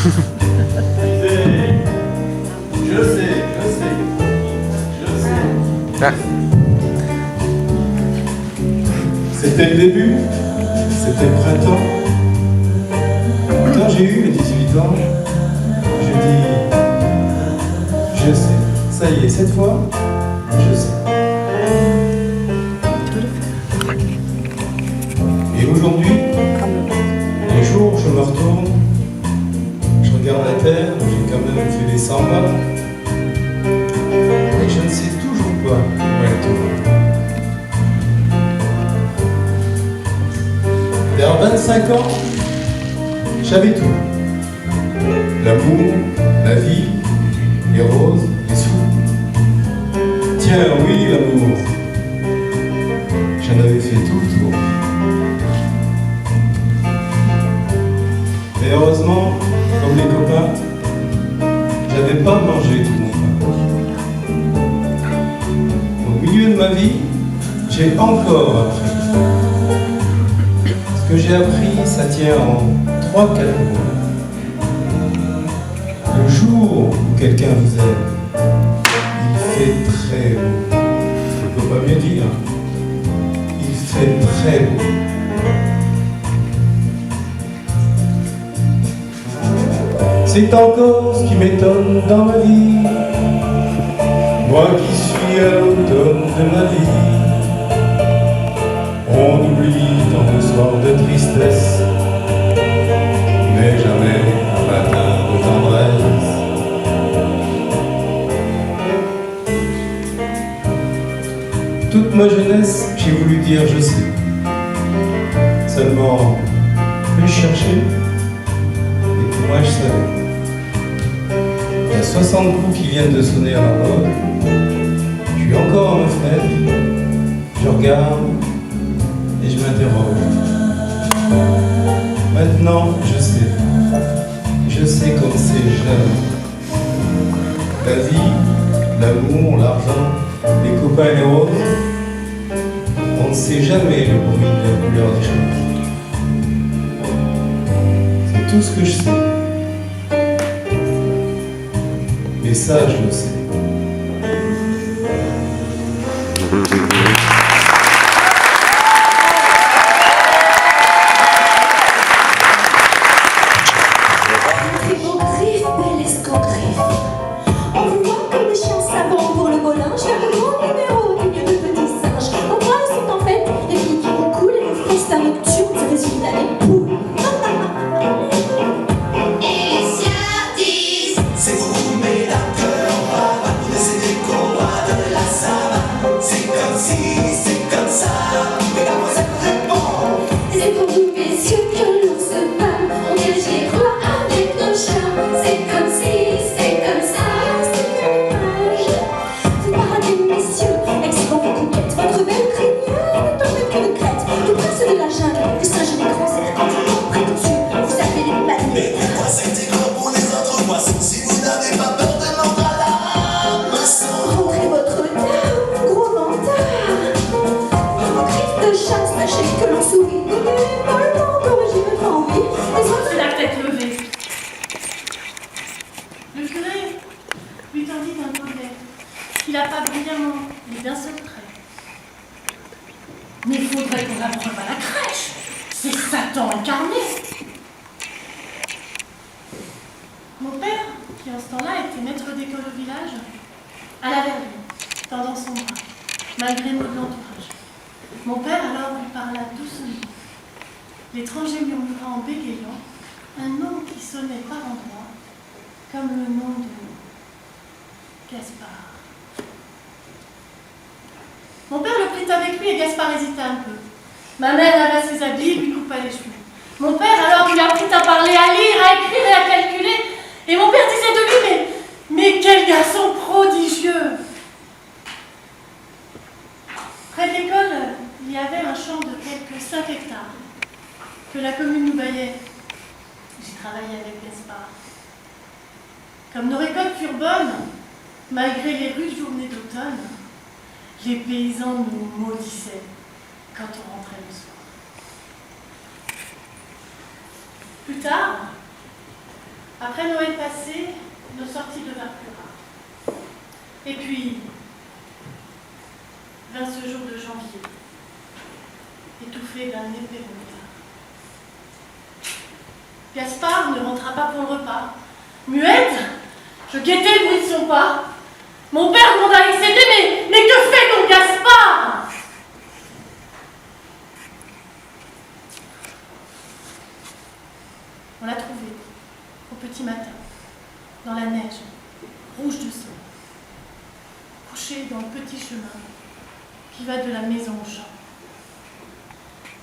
Je sais. Ah. C'était le début, c'était le printemps. Quand j'ai eu mes 18 ans, je dis, je sais, ça y est, cette fois, je sais. Et aujourd'hui, les jours où je me retourne, je regarde la terre, j'ai quand même fait les 100 pas, et je ne sais toujours pas où elle tourne. Vers 25 ans, j'avais tout. L'amour, la vie, les roses, les sous. Tiens, oui, l'amour. J'en avais fait tout le tour. Mais heureusement, comme les copains, j'avais pas mangé tout mon pain. Au milieu de ma vie, j'ai encore appris. Ce que j'ai appris, ça tient en 3-4 mots. Le jour où quelqu'un vous aime, il fait très beau. Je ne peux pas mieux dire. Il fait très beau. C'est encore ce qui m'étonne dans ma vie. Moi qui suis à l'automne de ma vie. On oublie tant de soirs de tristesse, mais jamais un matin de tendresse. Toute ma jeunesse, j'ai voulu dire je sais. Seulement, je cherchais, et puis moi je savais. Il y a 60 coups qui viennent de sonner à la porte. Je suis encore à ma fenêtre, je regarde, et je m'interroge. Maintenant, je sais comme c'est jeune. La vie, l'amour, l'argent, les copains et les roses, on ne sait jamais le bruit de la couleur des choses. C'est tout ce que je sais. Mais ça, je le sais. Il n'a pas brillamment, il est bien secret. Mais il faudrait qu'on l'apprenne à la crèche. C'est Satan incarné. Mon père, qui en ce temps-là était maître d'école au village, à la verrière, tendant son bras, malgré nous de l'entourage. Mon père alors lui parla doucement. L'étranger murmura en bégayant un nom qui sonnait par endroits, comme le nom de Gaspard. Mon père le prit avec lui et Gaspard hésita un peu. Ma mère lava ses habits et lui coupa les cheveux. Mon père alors lui apprit à parler, à lire, à écrire et à calculer. Et mon père disait de lui, mais quel garçon prodigieux! Près de l'école, il y avait un champ de quelques 5 hectares que la commune nous baillait. J'y travaillais avec Gaspard. Comme nos récoltes furent bonnes, malgré les rudes journées d'automne, les paysans nous maudissaient quand on rentrait le soir. Plus tard, Après Noël passé, nos sorties devinrent plus rares. Et puis, vint ce jour de janvier, étouffé d'un épais retard. Gaspard ne rentra pas pour le repas. Muette, je guettais le bruit de son pas. Mon père gronda excédé, mais que fait donc Gaspard? On l'a trouvé, au petit matin, dans la neige, rouge de sang, couché dans le petit chemin qui va de la maison au champ.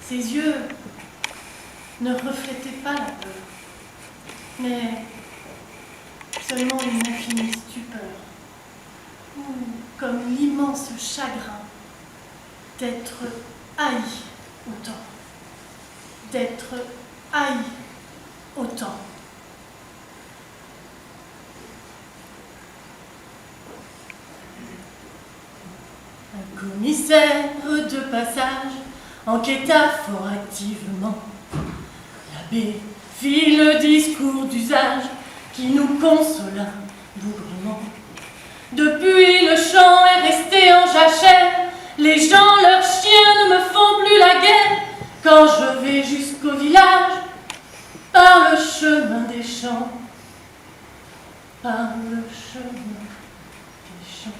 Ses yeux ne reflétaient pas la peur, mais seulement une infinie stupeur, ou comme l'immense chagrin d'être haï autant, d'être haï autant. Un commissaire de passage enquêta fort activement. L'abbé fit le discours d'usage qui nous consola bougrement. Depuis, le champ est resté en jachère. Les gens, leurs chiens ne me font plus la guerre. Quand je vais jusqu'au village, par le chemin des champs, par le chemin des champs.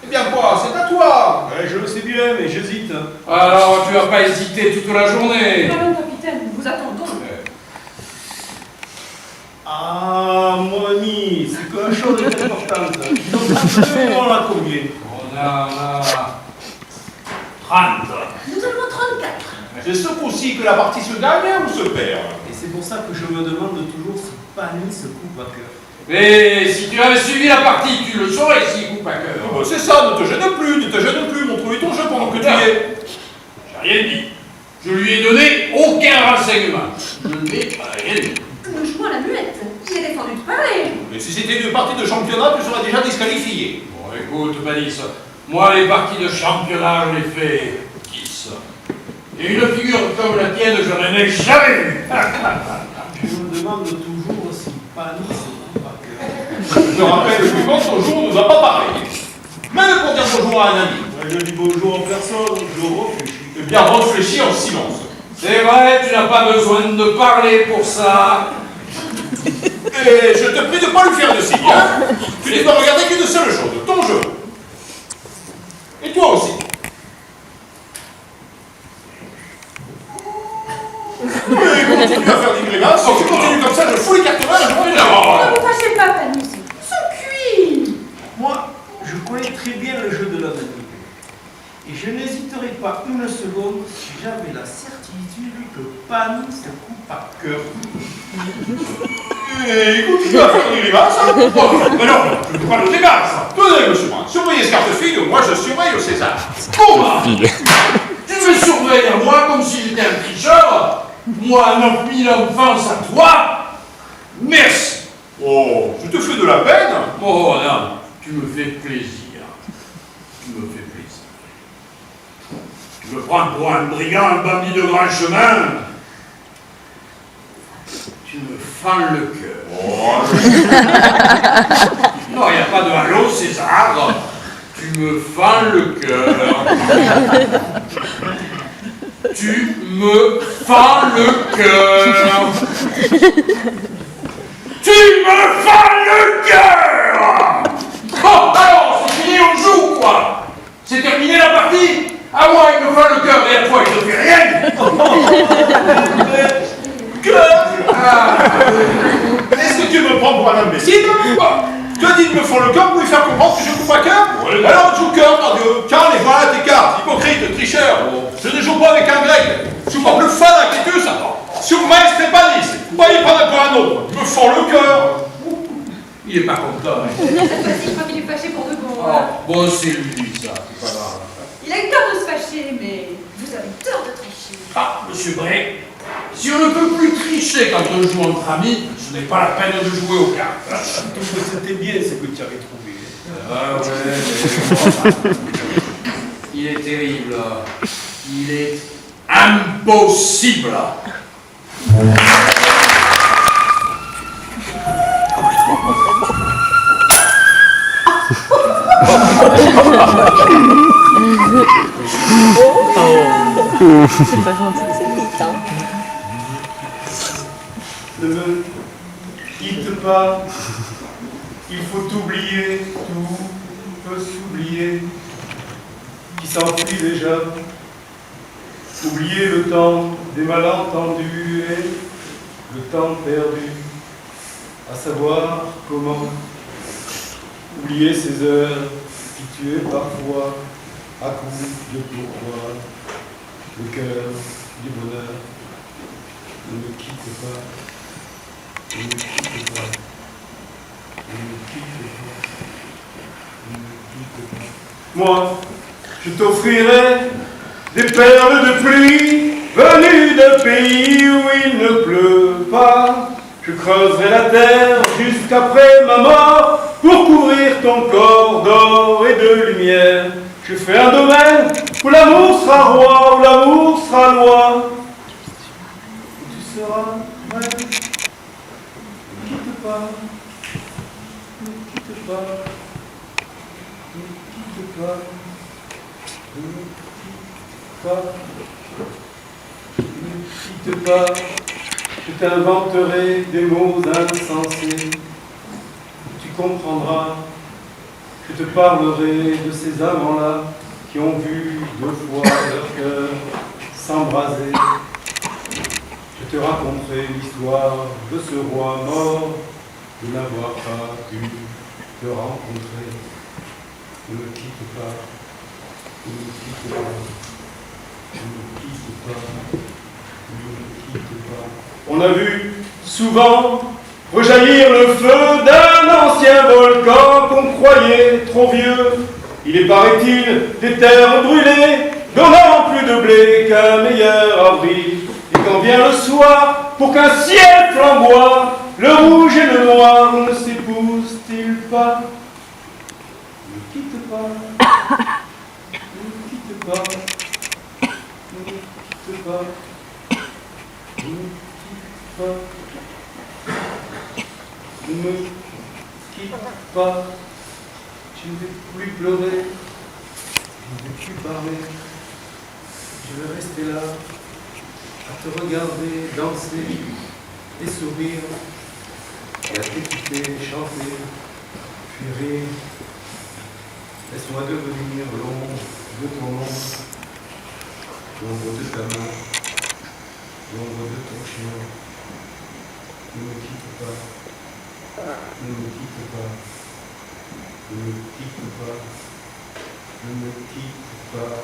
Eh bien quoi, c'est à toi. Ouais, je le sais bien, mais j'hésite. Alors, tu vas pas hésiter toute la journée. Pardon, capitaine, nous vous attendons. Ah, mon ami, c'est que la chose est importante. Donc, absolument la combien? On a 30. Nous en avons 34. C'est ce coup-ci que la partie se gagne ou se perd? Et c'est pour ça que je me demande toujours si Pani se coupe à cœur. Mais si tu avais suivi la partie, tu le saurais s'il coupe à cœur. Oh, bah, c'est ça, ne te gêne plus, montre-lui ton jeu pendant que tu y es. J'ai rien dit. Je lui ai donné aucun renseignement. Je ne lui ai rien dit. Nous jouons à la muette. Il est défendu de parler. Mais si c'était une partie de championnat, tu serais déjà disqualifié. Bon, écoute, Malice, moi, les parties de championnat, je les fais 10. Et une figure comme la tienne, je n'en ai jamais vu. Je me demande toujours si Pani se coupe à cœur. Je te rappelle que quand ton jour ne va pas parler. Même pour dire bonjour à un ami. Je dis bonjour en personne, je réfléchis. Eh bien, réfléchis en silence. C'est vrai, tu n'as pas besoin de parler pour ça. Et je te prie de ne pas lui faire de signe. Tu ne dois regarder qu'une seule chose, ton jeu. Et toi aussi. Mais continue à faire des grimaces. Si tu continues comme ça, je fous les cartes là, je m'en vais là. Ne vous fâchez pas, Pani. Ils sont cuits. Moi, je connais très bien le jeu de la nature. Et je n'hésiterai pas une seconde si j'avais la certitude que Pani se coupe à cœur. Et écoute, tu vas faire des grimaces. Mais non, je ne peux pas le grimaces. Tenez, monsieur Brun, surveillez ce cartefile, moi je surveille César. Comment? Tu me surveilles à moi comme si j'étais un tricheur. Moi, un enfant d'enfance à toi. Merci. Oh, je te fais de la peine. Oh non, tu me fais plaisir. Tu me fais plaisir. Tu me prends pour un brigand, un bandit de grand chemin. Tu me fends le cœur. Oh, Non, il n'y a pas de halo, César. Tu me fends le cœur. Tu me fends le cœur. Tu me fends le cœur. Bon, alors, c'est fini, on joue, quoi. C'est terminé la partie. À moi, il me fend le cœur, et à toi, il ne fait rien. Est-ce que tu me prends pour un imbécile? Tu as dit de me fendre le cœur pour lui faire comprendre que je coupe à cœur? Alors on joue cœur, mon Dieu. Tiens, les voilà tes cartes, hypocrite, tricheur. Je ne joue pas avec un grec. Je suis pas plus fan que tu, ça. Sur Maestre Panis, pas y prendre pour un autre. Tu me fends le cœur. Il est pas content. Hein. Cette fois-ci, je crois qu'il est fâché pour de bon. Bon, c'est lui, ça, c'est pas grave. Il a eu tort de se fâcher, mais vous avez tort de tricher. Ah, monsieur Bray, Si on ne peut plus tricher quand on joue entre amis, ce n'est pas la peine de jouer aux cartes. C'était bien ce que tu avais trouvé. Ah ouais, il est terrible. Il est impossible. C'est pas gentil, c'est vite, hein. Ne me quitte pas. Il faut oublier, tout peut s'oublier, qui s'enfuit déjà. Oublier le temps des malentendus et le temps perdu, à savoir comment oublier ces heures qui tuaient parfois à coups de pourquoi le cœur du bonheur. Ne me quitte pas, ne me quitte pas, ne me quitte pas, ne me quitte pas. Moi, je t'offrirai des perles de pluie venues de pays où il ne pleut pas. Je creuserai la terre jusqu'après ma mort pour couvrir ton corps d'or et de lumière. Je ferai un domaine où l'amour sera roi, où l'amour sera loi. Où tu seras vrai. Ne quitte pas, ne quitte pas, ne quitte pas, ne quitte pas, ne quitte pas. Je t'inventerai des mots insensés. Tu comprendras. Je te parlerai de ces amants-là qui ont vu 2 fois leur cœur s'embraser. Je te raconterai l'histoire de ce roi mort, de n'avoir pas pu te rencontrer. Ne me quitte pas, ne me quitte pas, ne me quitte pas, ne me quitte pas. On a vu souvent rejaillir le feu d'un ancien volcan qu'on croyait trop vieux. Il est, paraît-il, des terres brûlées, donnant plus de blé qu'un meilleur avril. Et quand vient le soir, pour qu'un ciel flamboie, le rouge et le noir ne s'épousent-ils pas? Ne quitte pas, ne quitte pas, ne quitte pas, ne quitte pas. Ne me quitte pas, je ne vais plus pleurer, je ne vais plus parler, je vais rester là, à te regarder danser et sourire, et à t'écouter chanter, puis rire. Laisse-moi devenir l'ombre de ton ombre, l'ombre de ta main, l'ombre de ton chien. Ne me quitte pas. Ne me quitte pas, ne me quitte pas, ne me quitte pas.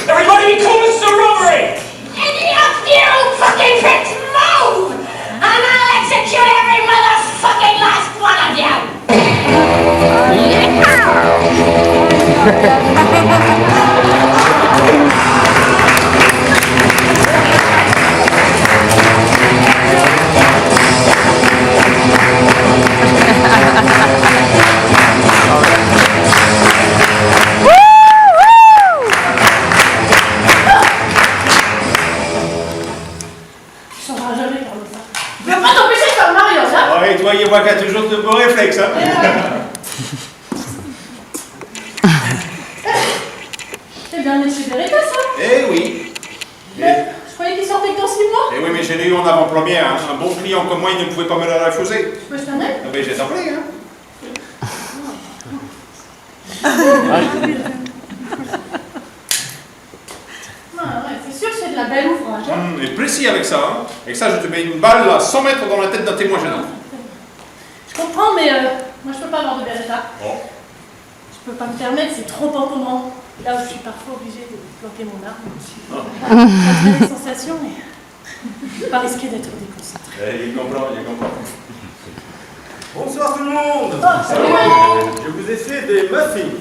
Everybody be cool, it's a robbery! Any of you fucking pricks move! And I'll execute every motherfucking last one of you! Tu sauras jamais faire ça. Je vais pas t'empêcher de faire Mario, hein? Ouais, toi, il voit qu'il y a toujours de beaux réflexes, hein. C'est bien Monsieur Beretta, ça? Eh oui. Mais je croyais qu'il sortait que dans 6 mois. Eh oui, mais j'ai eu en avant-première. Hein. Un bon client comme moi, il ne pouvait pas me la refuser. Je peux se permettre? Ah ben, j'ai appelé, hein. Ah ouais, c'est sûr que c'est de la belle ouvrage, hein? Et précis avec ça, hein. Avec ça, je te mets une balle à 100 mètres dans la tête d'un témoin gênant. Je comprends, mais moi je peux pas avoir de Beretta. Bon. Je peux pas me permettre, c'est trop encombrant. Là où je suis parfois obligée de planter mon arme. Pas très sensation, mais pas risquer d'être déconcentrée. Il comprend, il comprend. Bonsoir tout le monde. Oh, salut Manu. Je vous ai fait des muffins.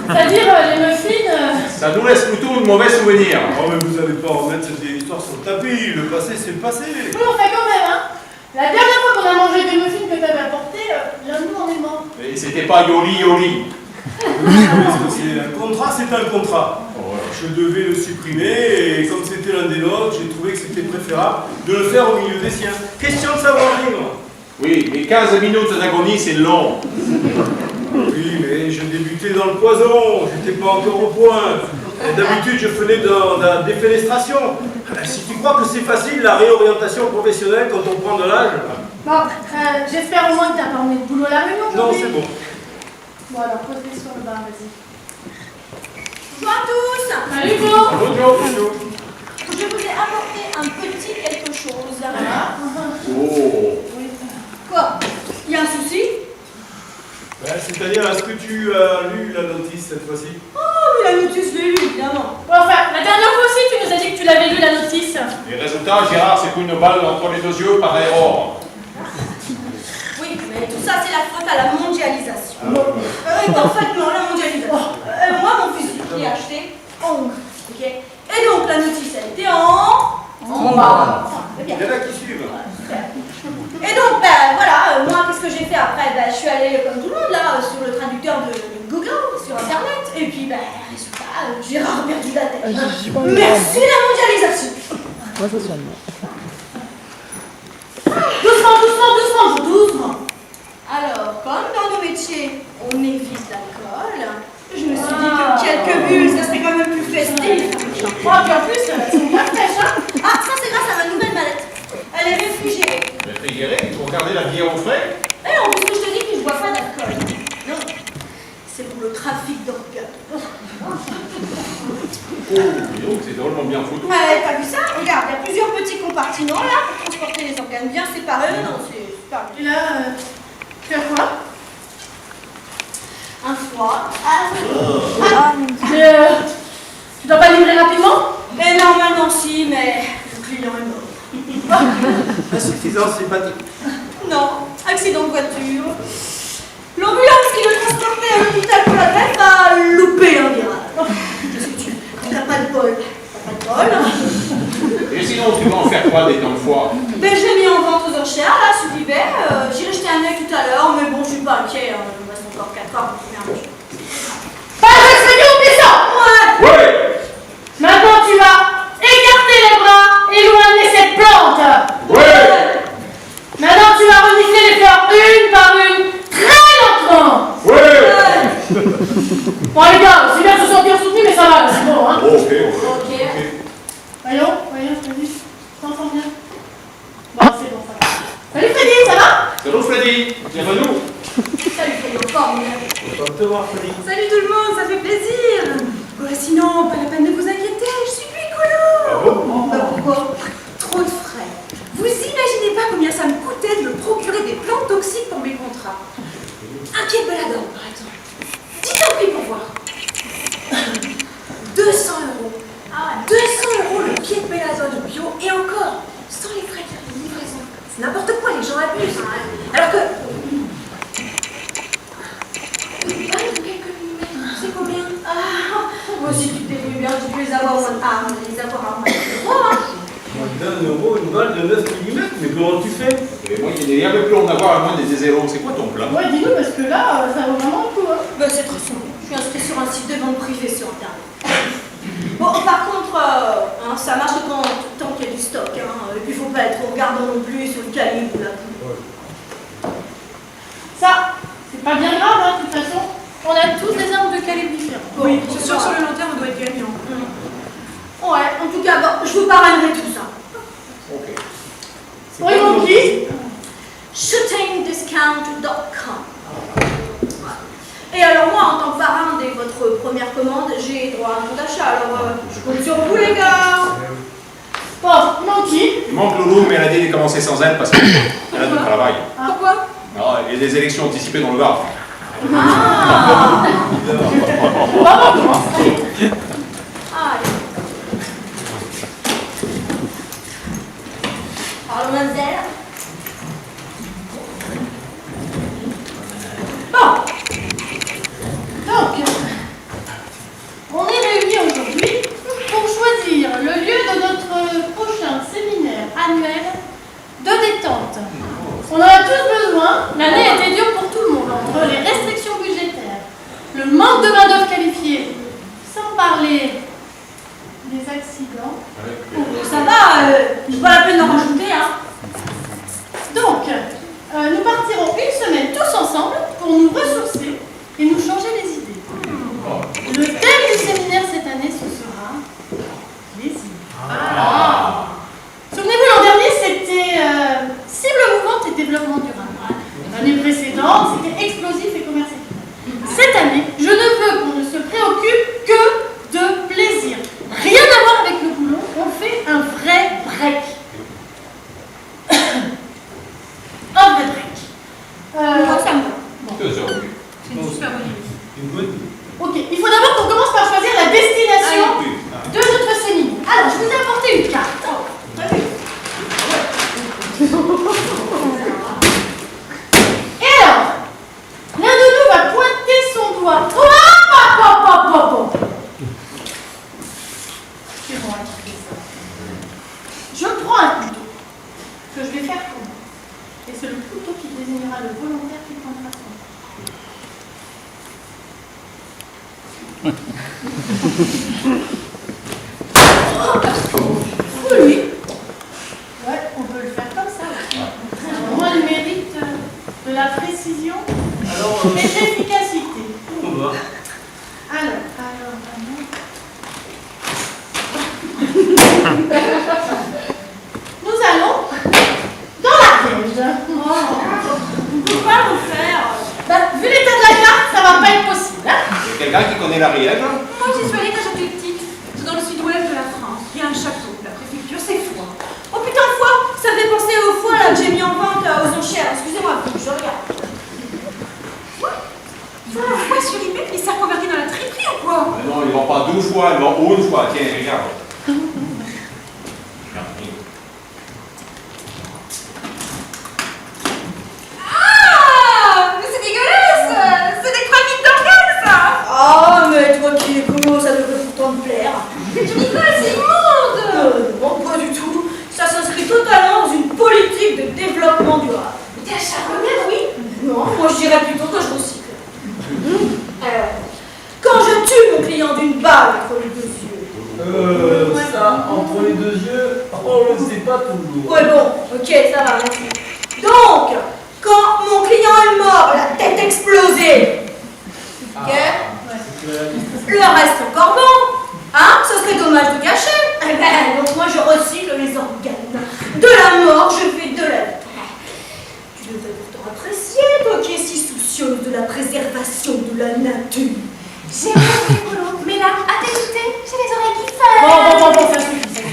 C'est-à-dire les muffins. Ça nous laisse plutôt de mauvais souvenirs. Oh mais vous n'allez pas remettre cette vieille histoire sur le tapis. Le passé c'est le passé. Oui, on fait quand même, hein. La dernière fois qu'on a mangé des muffins que t'avais apportés, l'un de nous en est mort. Et c'était pas Yoli Yoli. Parce que c'est un contrat, c'est un contrat. Je devais le supprimer et comme c'était l'un des nôtres, j'ai trouvé que c'était préférable de le faire au milieu des siens. Question de savoir-vivre. Oui, mais 15 minutes d'agonie, c'est long. Oui, mais je débutais dans le poison, j'étais pas encore au point. D'habitude, je faisais de la défenestration. Si tu crois que c'est facile, la réorientation professionnelle quand on prend de l'âge... Bon, j'espère au moins que t'as pas emmené de boulot à la réunion Non, aujourd'hui. c'est bon. Bon alors, pose-les sur le bar, vas-y. Bonjour à tous. Salut Flo. Bonjour. Je vous ai apporté un petit quelque chose. Oh. Quoi? Il y a un souci? C'est-à-dire, est-ce que tu as lu la notice cette fois-ci? Oh, mais la notice, je l'ai lu, évidemment. Bon, enfin, la dernière fois aussi, tu nous as dit que tu l'avais lu, la notice. Les résultats, Gérard, c'est qu'une balle entre les deux yeux par erreur. Oui, mais tout ça, c'est la faute à la mondialisation. Parfaitement, la mondialisation. Moi, mon fusil, je l'ai acheté en Hongrie, ok? Et donc, la notice, elle était en bas. C'est bien. Il y en a qui suivent. Et donc, ben voilà, moi, qu'est-ce que j'ai fait après? Ben, je suis allée, comme tout le monde, là, sur le traducteur de Google, sur Internet. Et puis, ben, résultat, Gérard a perdu la tête. Merci la mondialisation. Moi, ça sonne. Doucement. Alors, comme dans nos métiers, on évite l'alcool, je me suis dit que quelques bulles, ça serait quand même plus festif. Oh, puis en plus, elles sont bien fraîches, hein. Ah, ça c'est grâce à ma nouvelle mallette. Elle est réfrigérée. Réfrigéré, il faut garder la bière au frais. Et en plus, je te dis que je bois pas d'alcool. Non, c'est pour le trafic d'organes. Oh, dis donc, c'est drôlement bien foutu. T'as vu ça? Regarde, il y a plusieurs petits compartiments là pour transporter les organes bien séparés. Non, c'est super. Et là, tu as quoi? Un foie. Tu dois pas livrer rapidement? Mais normalement si, mais le client est mort. Insuffisance sympathique. Non, accident de voiture. L'ambulance qui le transportait à l'hôpital pour la greffe a loupé un virage. Je sais que tu n'as pas de bol. T'as pas de bol. Et sinon, tu vas en faire quoi des temps de foie? Ben, je l'ai mis en vente aux enchères, là, sous l'hiver. J'ai jeté un œil tout à l'heure, mais bon, je suis pas inquiet. Hein. Il me reste encore 4 heures pour trouver un match. Pas de au puissant. Ouais. Maintenant, tu vas écarter les bras, éloigner cette plante. Ouais. Maintenant, tu vas renifler les fleurs une par une, très lentement. Ouais. Bon, les gars, c'est bien de se sentir soutenu, mais ça va, là, c'est bon, hein. Ok. Voyons, Freddy, t'entends bien? Bon, c'est bon, ça va. Salut Freddy, ça va? Salut Freddy, bienvenue. Salut, Frédo, formidable. Content de te voir, Freddy. Salut tout le monde, ça fait plaisir. Sinon, pas la peine de vous inquiéter, je suis plus écolo. Bah pourquoi? Trop de frais. Vous imaginez pas combien ça me coûtait de me procurer des plantes toxiques pour mes contrats. Un pied de belladone, par exemple. Dites un prix pour voir. 200 €. 200 € le pied de belladone bio et encore, sans les frais de livraison. C'est n'importe quoi, les gens abusent. Hein. Alors que... Une balle de quelques millimètres, c'est combien? Moi aussi, tu te débrouilles bien, tu peux les avoir en moins de... les avoir en moins de... Moins d'1 €, une balle de 9 mm, mais comment tu fais? Et moi, il n'y avait plus en avoir à moins des zéros. C'est quoi ton plan? Ouais, dis-nous, parce que là, ça vaut vraiment le coup, hein. Bah, c'est très simple. Je suis inscrite sur un site de vente privée sur Internet. Bon, par contre, hein, ça marche tant qu'il y a du stock. Hein, et puis, il ne faut pas être trop regardant non plus sur le calibre ou la poudre. Ça, c'est pas bien grave, hein, de toute façon. On a tous des armes de calibre différents. Oui, c'est sûr que sur le long terme, on doit être gagnant. Ouais, en tout cas, bon, je vous parranerai tout ça. Ok. Oui, mon qui? shootingdiscount.com. Et alors moi, en tant que parrain de votre première commande, j'ai droit à un bon d'achat. Alors, je compte sur vous, les gars. Bon, mon qui? Il manque Loulou, mais elle a dit de commencer sans elle parce qu'elle a du travail. Pourquoi? Non, elle il y a des élections anticipées dans le Var. Mademoiselle. Bon. Donc, on est réunis aujourd'hui pour choisir le lieu de notre prochain séminaire annuel de détente. On en a tous besoin. L'année a été dure pour tout le monde, entre les restrictions budgétaires, le manque de main-d'œuvre qualifiée, sans parler des accidents. Ça va, c'est pas la peine d'en rajouter, hein. Donc, nous partirons une semaine tous ensemble pour nous ressourcer et nous changer les idées. Le thème du séminaire cette année, ce sera plaisir. Souvenez-vous, l'an dernier, c'était cible mouvante et développement durable. L'année précédente, c'était explosif et commercial. Cette année, je ne veux qu'on ne se préoccupe que de plaisir. Rien à voir avec le boulot, on fait un vrai break. Un vrai break. Moi, ça me va. Que ça, oui. C'est une super bonne idée. Une bonne idée. Ok, il faut d'abord qu'on commence par choisir la destination de notre séminaire. Alors, je vous ai apporté une carte. Et alors, l'un de nous va pointer son doigt. Oh, hop. C'est bon, écoutez ça. Je prends un couteau que je vais faire tourner. Et c'est le couteau qui désignera le volontaire qui prendra son doigt. Oui. Ouais, on peut le faire comme ça. Au moins le mérite de la précision et de l'efficacité. On va. Alors. Nous allons dans la piège. On peut pas le faire. Bah, vu l'état de la carte, ça va pas être possible. Hein. Il y a quelqu'un qui connaît l'Ariège? Moi, j'y suis allée quand j'étais petite. C'est dans le sud-ouest de la France. Il y a un château. La préfecture, c'est Foix. Oh putain, Foix, ça me fait penser au foie là que j'ai mis en vente aux enchères. Excusez-moi, je regarde. Foix sur eBay, il s'est reconverti dans la triperie ou quoi? Mais non, il vend pas 2 fois, il vend une fois. Tiens, regarde. Ah, mais c'est dégueulasse. C'est des chroniques d'organes, ça. Oh, mais toi qui es comment, ça devrait pourtant te plaire. Mais tu rigoles, c'est immonde. Non, pas du tout. Ça s'inscrit totalement dans une politique de développement durable. T'es un charbonnier, oui. Non, moi je dirais plutôt que je recycle. Quand je tue mon client d'une balle entre les deux yeux. Ça, entre les deux yeux, on le sait pas toujours. Ouais, bon, ok, ça va, merci. Donc, quand mon client est mort, la tête explosée. Ok. Le reste encore bon. Hein, ce serait dommage de gâcher. Eh ben, donc moi je recycle les organes. De la mort, je fais de la vie. Tu devrais pourtant apprécier, toi qui es si soucieuse de la préservation de la nature. C'est rigolo. Mais là, à t'écouter, j'ai les oreilles qui font. Bon, ça suffit.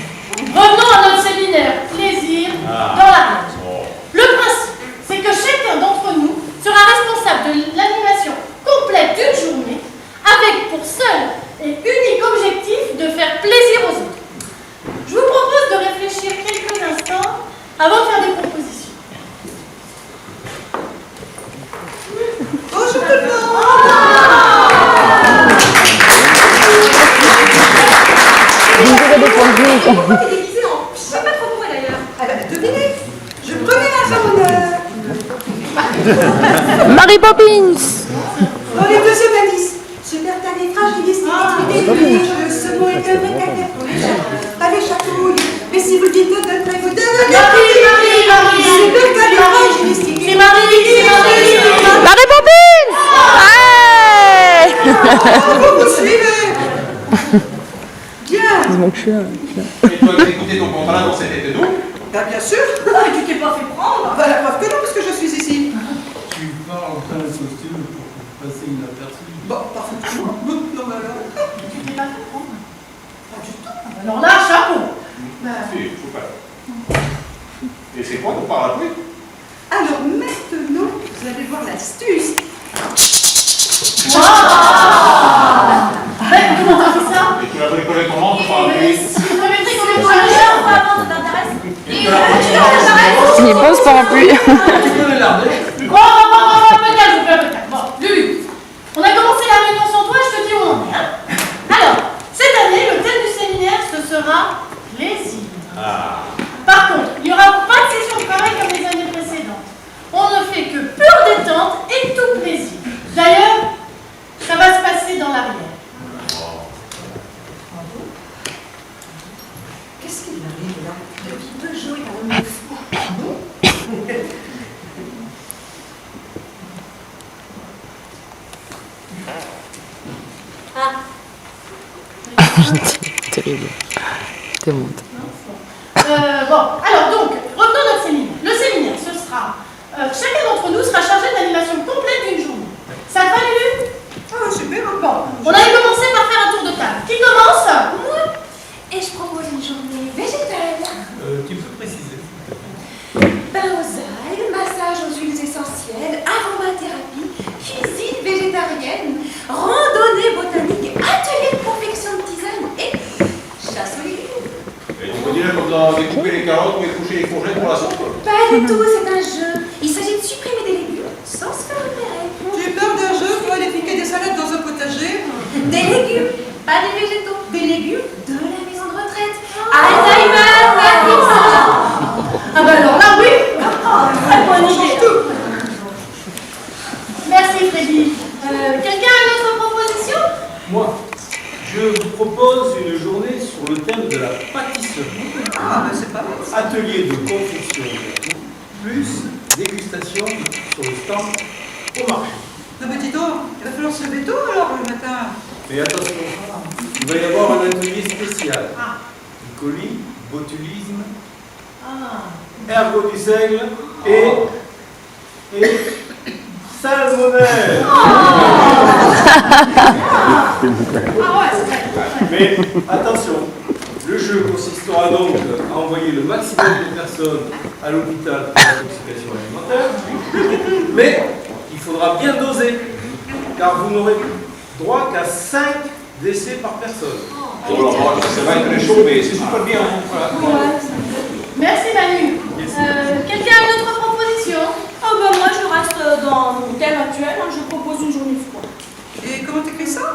Revenons à notre séminaire. Plaisir dans la piège. Le principe, c'est que chacun d'entre nous sera responsable de l'animation complète d'une journée avec pour seul et unique objectif de faire plaisir aux autres. Je vous propose de réfléchir quelques instants avant de faire des propositions. Bonjour tout le monde. Pourquoi t'es déguisée en... Je sais pas trop quoi d'ailleurs. Ah bah devinez, je connais la femme honneur. Mary Poppins. Dans les deuxième indice, Superta les fragilistes et détruit le second est un vrai caractère pour les chats. Pas les chatouilles, mais si vous le dites, donnerez-vous de Marie. Superta les fragilistes. C'est Marie. Mary Poppins. Vous suivez. Bien. Et toi, tu as écouté ton contrat dans cet été d'eau? Bah, bien sûr. Ah, mais tu t'es pas fait prendre. Bah, la preuve que non, parce que je suis ici. Tu parles en train de costume pour passer inaperçu. Bon, parfait. Non, mais alors. Tu t'es pas fait prendre? Pas du tout. Alors là, chapeau. Si, faut pas. Et c'est quoi qu'on parle après? Alors maintenant, vous vous allez voir l'astuce. Waouh! Ben, comment t'as fait ça? Et tu l'as bricolé comment, ton Mais parapluie? si tu m'avais dit qu'on est Avant, ça t'intéresse? Il pose parapluie. Tu peux les larder. Bon, peut-être. Bon, Lulu, on a commencé la réunion sans toi, je te dis où on est. Hein. Alors, cette année, le thème du séminaire, ce sera plaisir. Par contre, il n'y aura pas de session de travail comme les années précédentes. On ne fait que pure détente et tout plaisir. D'ailleurs, ça va se passer dans l'arrière. Qu'est-ce qu'il arrive là? Depuis 2 jours, il a remis le fou. Terrible. Te monte. Bon, alors donc, revenons à notre séminaire. Le séminaire, ce sera... chacun d'entre nous sera chargé de l'animation complète d'une journée. Ça te va, Lulu? Ah, super. Bon, on allait commencer par faire un tour de table. Qui commence? Moi, et je propose une journée végétale. Tu peux préciser? Bain aux algues, massage aux huiles essentielles, aromathérapie, cuisine végétarienne, randonnée botanique, atelier de confection de tisane et chasse aux légumes. Et tu peux dire comme dans découper les carottes ou éplucher les courgettes pour la soupe? Pas du tout, c'est un jeu. Il s'agit de supprimer des légumes sans se faire repérer. J'ai peur d'un jeu pour aller piquer des salades dans un potager. Des légumes, pas des végétaux, des légumes de la maison de retraite. Alzheimer, Parkinson. Ah bah alors là, oui. Très bonne idée. Merci, Freddy. Quelqu'un a une autre proposition? Moi, je vous propose une journée sur le thème de la pâtisserie. Ah, ben c'est pas mal. Atelier de confection gâteau, plus dégustation sur le stand au marché. Non mais dis donc, il va falloir se lever tôt alors le matin. Mais attention, il va y avoir un atelier spécial. Ah. Du colis, botulisme, Ah. ergot du seigle et salmonelle. Ah ouais, c'est vrai. Mais attention, le jeu consistera donc à envoyer le maximum de personnes à l'hôpital pour l'intoxication alimentaire. Mais il faudra bien doser, car vous n'aurez droit qu'à 5 décès par personne. Oh là là, ça va être chaud, mais c'est super bien. Voilà. Merci, Manu. Quelqu'un a une autre proposition? Oh bah moi je reste dans mon thème actuel, hein, je propose une journée foi. Et comment t'écris ça?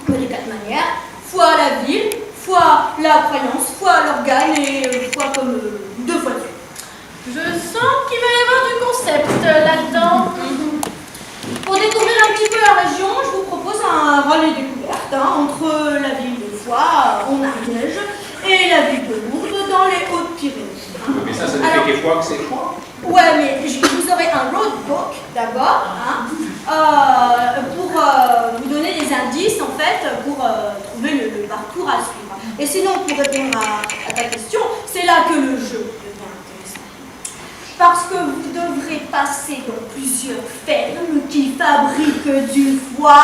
De 4 manières, foi à la ville, foi la croyance, foi à l'organe et foi comme 2 fois Dieu. Je sens qu'il va y avoir du concept là-dedans. Pour découvrir un petit peu la région, je vous propose un rallye découverte entre la ville de Foix, en Ariège, et la ville de Lourdes dans les Hautes-Pyrénées. Mais ça ne fait que fois que c'est quoi? Ouais, mais vous aurez un roadbook d'abord, hein, pour vous donner des indices en fait pour trouver le parcours à suivre. Et sinon, pour répondre à ta question, c'est là que le jeu devient intéressant. Parce que vous devrez passer dans plusieurs fermes qui fabriquent du foie.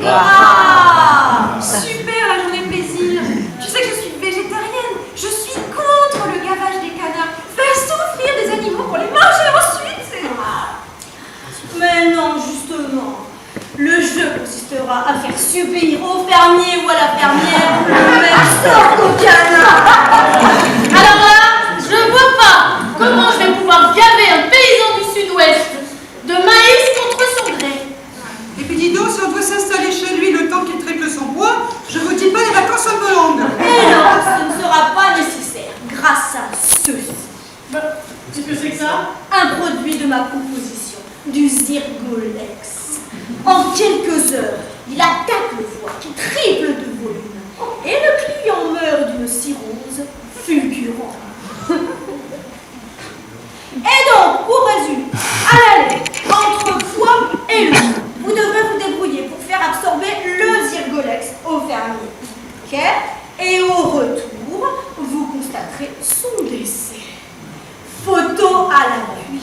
Ah, super la journée plaisir. Tu sais que je suis végétarienne. Je suis contre le gavage des canards. Faire souffrir des animaux pour les manger ensuite, c'est... Mais non, justement. Le jeu consistera à faire subir au fermier ou à la fermière le même sort qu'au canard. Alors là, je vois pas comment je vais pouvoir gaver un paysan du sud-ouest de maïs contre son gré. Et puis dis donc, si on doit s'installer chez lui le temps qu'il triple son bois, je vous dis pas les vacances à Hollande. Et non, ce ne sera pas nécessaire grâce à ceci. Qu'est-ce que c'est que ça? Un produit de ma composition, du Zirgolex. En quelques heures, il attaque le foie qui triple de volume. Et le client meurt d'une cirrhose fulgurante. Et donc, pour résumer, à l'aller entre foie et loup, vous devrez vous débrouiller pour faire absorber le Zirgolex au fermier. Ok? Et au retour, vous constaterez son décès. Photo à l'appui.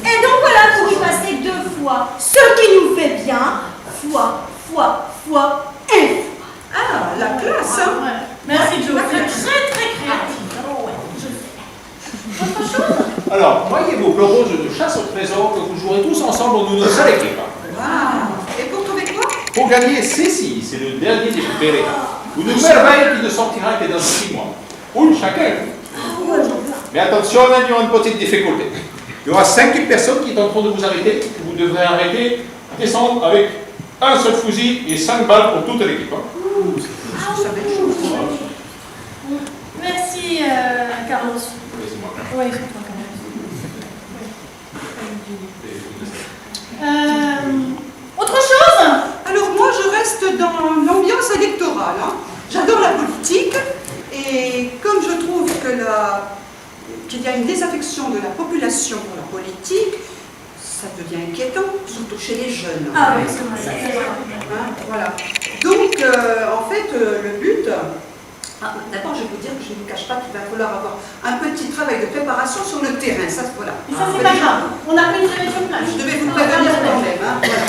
Et donc voilà, pour y passer 2 fois ce qui nous fait bien, foi et foi. Ah, la classe, hein. Ouais. Merci, Joe. Très, très créatif. Oh, ouais, je sais. Autre chose? Alors, voyez-vous, je propose de chasse au trésor que vous jouerez tous ensemble en une seule équipe. Et pour trouver quoi? Pour gagner ceci, c'est le dernier des Pérez. Une merveille qui ne sortira que dans 6 mois. Une chacun. Mais attention, il y aura une petite difficulté. Il y aura 5 personnes qui tenteront de vous arrêter, que vous devrez arrêter, descendre avec un seul fusil et 5 balles pour toute l'équipe. Merci, Carlos. Laissez-moi. Oui, je crois quand même. Autre chose? Alors moi, je reste dans l'ambiance électorale. Hein. J'adore la politique et comme je trouve qu'il y a une désaffection de la population pour la politique, ça devient inquiétant, surtout chez les jeunes. Ah oui, c'est vrai. Hein, voilà. Donc, en fait, le but... D'abord, je vais vous dire que je ne vous cache pas qu'il va falloir avoir un petit travail de préparation sur le terrain. Ça, voilà. Mais ça, c'est pas grave. On a pris une très bonne place. Je devais vous prévenir quand même. Hein, voilà.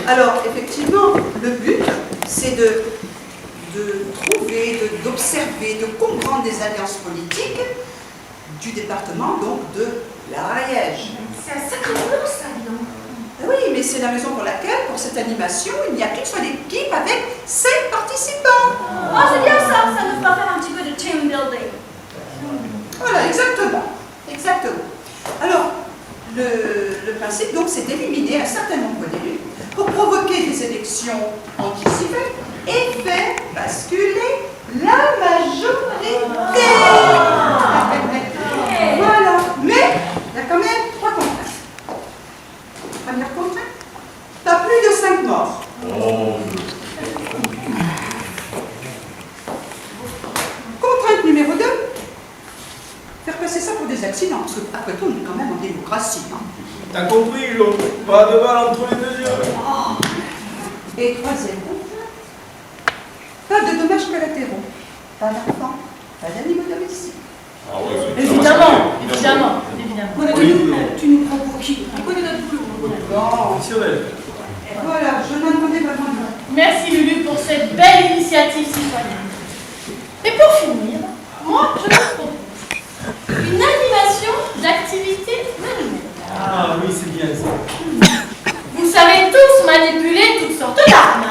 Alors, effectivement, le but, c'est de trouver, d'observer, de comprendre des alliances politiques du département, donc de l'Ariège. C'est un sacré boulot, ça, dis donc. Oui, mais c'est la raison pour laquelle, pour cette animation, il n'y a qu'une seule équipe avec 5 participants. Oh, c'est bien ça, ça nous fera faire un petit peu de team building. Voilà, exactement. Exactement. Alors, le principe, donc, c'est d'éliminer un certain nombre d'élus pour provoquer des élections anticipées et faire basculer la majorité. Voilà. Mais, il y a quand même 3 contraintes. Première contrainte, pas plus de 5 morts. Contrainte numéro 2, faire passer ça pour des accidents, parce qu'après tout, on est quand même en démocratie. Hein. T'as compris, l'eau? Pas de balle entre les deux yeux. Et troisième contrainte, pas de dommages collatéraux, pas d'enfants, pas d'animaux domestiques. Ah ouais, Évidemment. Tu nous prends pour qui? On connaît notre boulot. Professionnel. Voilà, je n'en connais pas moins. Merci Lulu pour cette belle initiative citoyenne. Et pour finir, moi je vous propose une animation d'activité manuelle. Ah oui, c'est bien ça. Vous savez tous manipuler toutes sortes d'armes.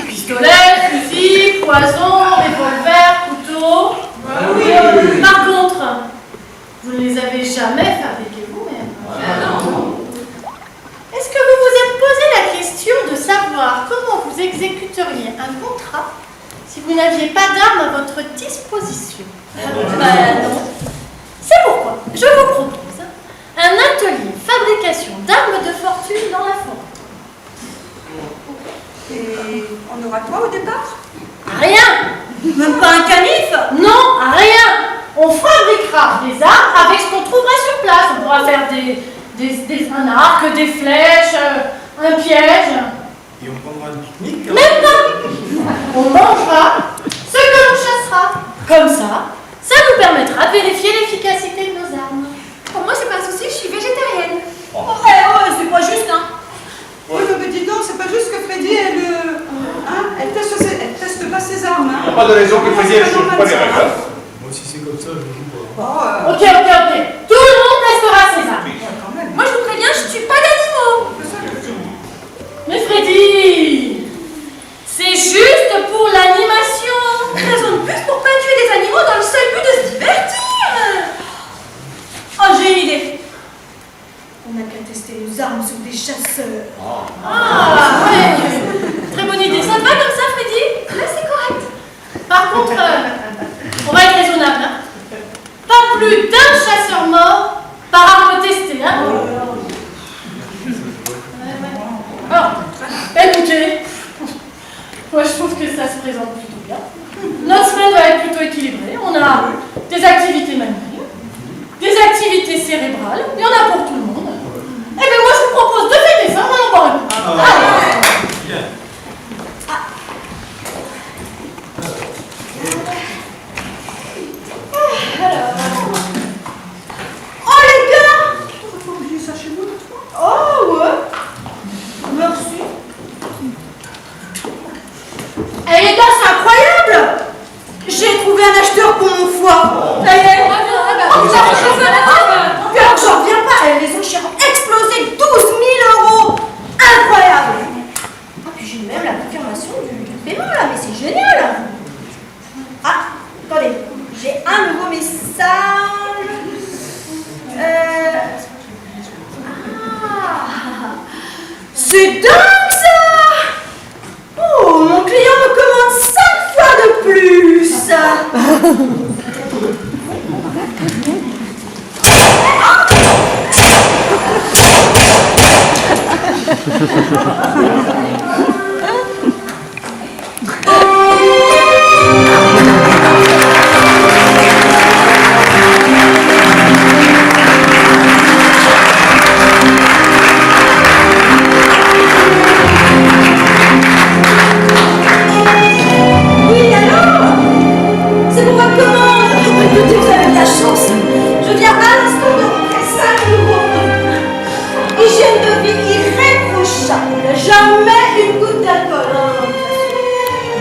Pistolet, fusil, poison, revolver, couteau. Par contre, vous ne les avez jamais fabriqués vous-même. Est-ce que vous vous êtes posé la question de savoir comment vous exécuteriez un contrat si vous n'aviez pas d'armes à votre disposition? Non. C'est pourquoi je vous propose un atelier fabrication d'armes de fortune dans la forêt. Et on aura quoi au départ? Rien. Même pas un canif? Non, rien. On fabriquera des armes avec ce qu'on trouvera sur place. On pourra faire un arc, des flèches, un piège. Et on prendra un pique-nique. Même pas. On mangera ce que l'on chassera. Comme ça nous permettra de vérifier l'efficacité de nos armes. Pour moi, c'est pas un souci, je suis végétarienne. Ouais, c'est pas juste, hein. Oui, mais dis donc, c'est pas juste que Freddy, elle teste pas ses armes. Il n'y a pas de raison que Freddy ne joue pas les règles. Moi, si c'est comme ça, je joue pas. Ok. Tout le monde testera ses armes. Moi, je vous préviens, je tue pas d'animaux. Mais Freddy, c'est juste pour l'animation. Raison de plus pour pas tuer des animaux dans le seul but de se divertir. Oh, j'ai une idée. On n'a qu'à tester nos armes sur des chasseurs. Ah, ouais. Très bonne idée. Ça te va comme ça, Freddy? Là, c'est correct. Par contre, on va être raisonnable. Hein. Pas plus d'un chasseur mort par arme testée. Hein. Alors, écoutez, moi je trouve que ça se présente plutôt bien. Notre semaine va être plutôt équilibrée. On a des activités manuelles, des activités cérébrales, il y en a pour tout le monde. Eh bien moi je vous propose de fêter ça, on va en boire un coup. Allez. Bien. Oh, les gars! Faut oublier ça chez nous, toi. Oh, ouais. Merci. Eh les gars, c'est incroyable! J'ai trouvé un acheteur pour mon foie. Ça y est. Oh, vous avez fait ça, C'est dingue ça! Oh, mon client me commande 5 fois de plus! Oui, alors? C'est pour votre commande! Écoutez, vous avez de la chance. Je viens à l'instant de rentrer 5 nouveaux produits. Hygiène de vie irréprochable. Jamais une goutte d'alcool.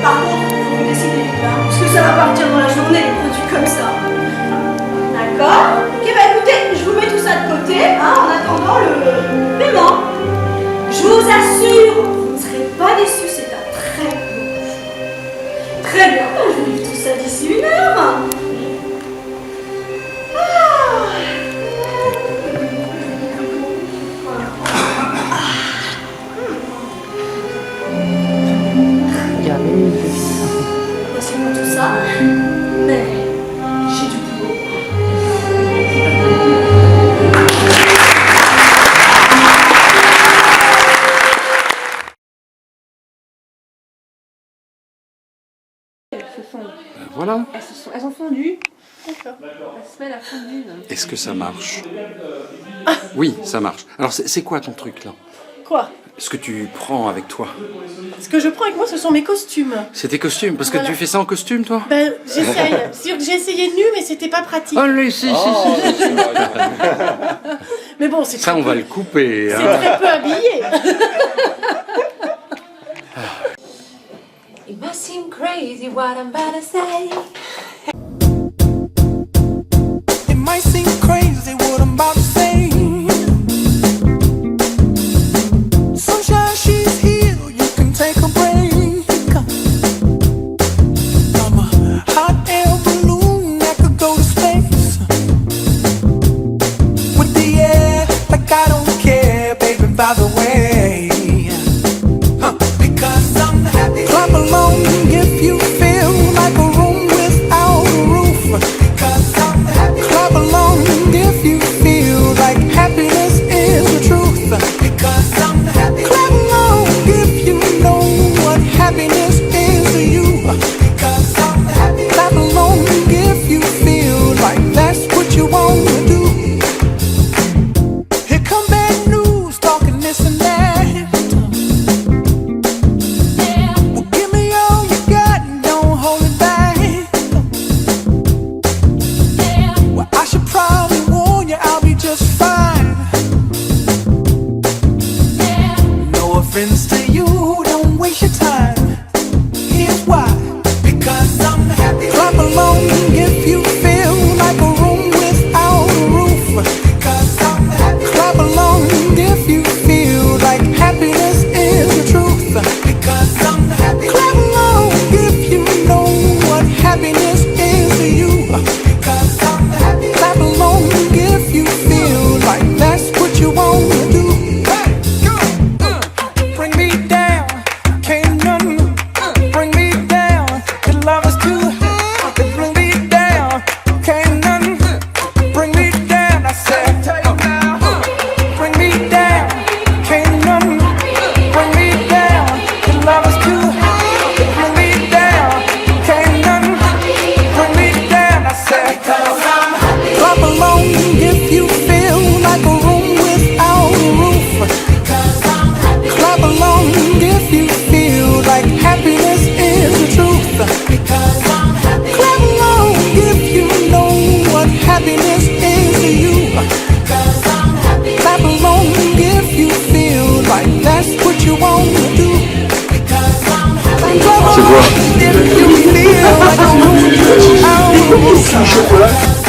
Par contre, il faut vous décider vite, hein, parce que ça va partir dans la journée, les produits comme ça. D'accord? Ok, bah écoutez, je vous mets tout ça de côté, hein, en attendant le paiement. Je vous assure, vous ne serez pas déçus, c'est un très bon jeu. Très bien, bah, je vous livre tout ça d'ici 1 heure. Voici pour tout ça, mais j'ai du boulot. Voilà. Elles ont fondu. D'accord. La semelle a fondu. Est-ce que ça marche? Oui, ça marche. Alors, c'est quoi ton truc, là? Quoi? Ce que tu prends avec toi? Ce que je prends avec moi, ce sont mes costumes. C'est tes costumes? Parce que Voilà. tu fais ça en costume, toi? Ben, j'essaye. C'est sûr que j'ai essayé nu, mais c'était pas pratique. Oh, lui, si. Mais bon, c'est Ça, on va le couper. c'est très peu habillé. It must seem crazy what I'm about to say. It might seem crazy what I'm about to say. Sunshine, she's here, you can take a break. I'm a hot air balloon that could go to space. With the air, like I don't care, baby, by the way. Because I'm happy. Clap along if you feel like a room without a roof. Because I'm happy. Clap along if you feel like happiness is the truth. Because I'm happy. Clap along if you know what happiness is to you. Because I'm happy. Clap along if you feel like that's what you want to do. Here come bad news, talking this and that. Well, give me all you got and don't hold it back. Well, I should probably warn you, I'll be just fine. No offense to you, don't waste your time. Here's why. Because I'm happy. Clap along if you feel like a room without a roof. Because I'm happy. Clap along if you feel like happiness is the truth. Because I'm happy. Clap along if you know what happiness is to you. Because I'm happy. Clap along if you feel like that's what you want to do. Bring me down, can't none bring me down. Your love is too high. Bring me down, can't none bring me down. I said, bring me down, can't none bring me down. Your love is too high. Bring me down, can't none bring me down. I said, clap along if you feel like a room without a roof. Clap along if you feel like happiness is the truth. Because I'm happy. Clap along if you know what happiness is to you. Because I'm happy. Clap along if you feel like that's what you want to do. Because I'm happy. Clap along if you feel like a room without a roof.